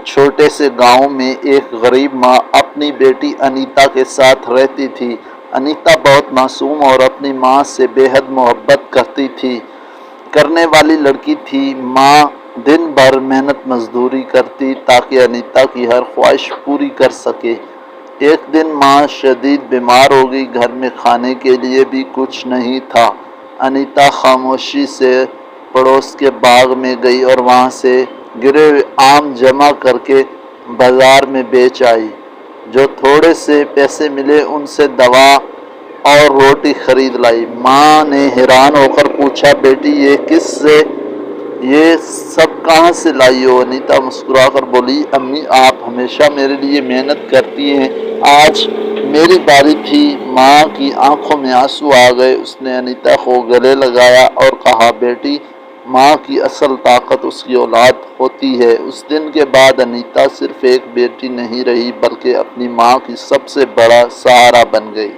چھوٹے سے گاؤں میں ایک غریب ماں اپنی بیٹی انیتا کے ساتھ رہتی تھی۔ انیتا بہت معصوم اور اپنی ماں سے بے حد محبت کرنے والی لڑکی تھی۔ ماں دن بھر محنت مزدوری کرتی تاکہ انیتا کی ہر خواہش پوری کر سکے۔ ایک دن ماں شدید بیمار ہو گئی، گھر میں کھانے کے لیے بھی کچھ نہیں تھا۔ انیتا خاموشی سے پڑوس کے باغ میں گئی اور وہاں سے گرے ہوئے آم جمع کر کے بازار میں بیچ آئی۔ جو تھوڑے سے پیسے ملے ان سے دوا اور روٹی خرید لائی۔ ماں نے حیران ہو کر پوچھا، بیٹی یہ سب کہاں سے لائی ہو؟ انیتا مسکرا کر بولی، امی آپ ہمیشہ میرے لیے محنت کرتی ہیں، آج میری باری تھی۔ ماں کی آنکھوں میں آنسو آ گئے۔ اس نے انیتا کو گلے لگایا اور کہا، بیٹی ماں کی اصل طاقت اس کی اولاد ہوتی ہے۔ اس دن کے بعد انیتا صرف ایک بیٹی نہیں رہی بلکہ اپنی ماں کی سب سے بڑا سہارا بن گئی۔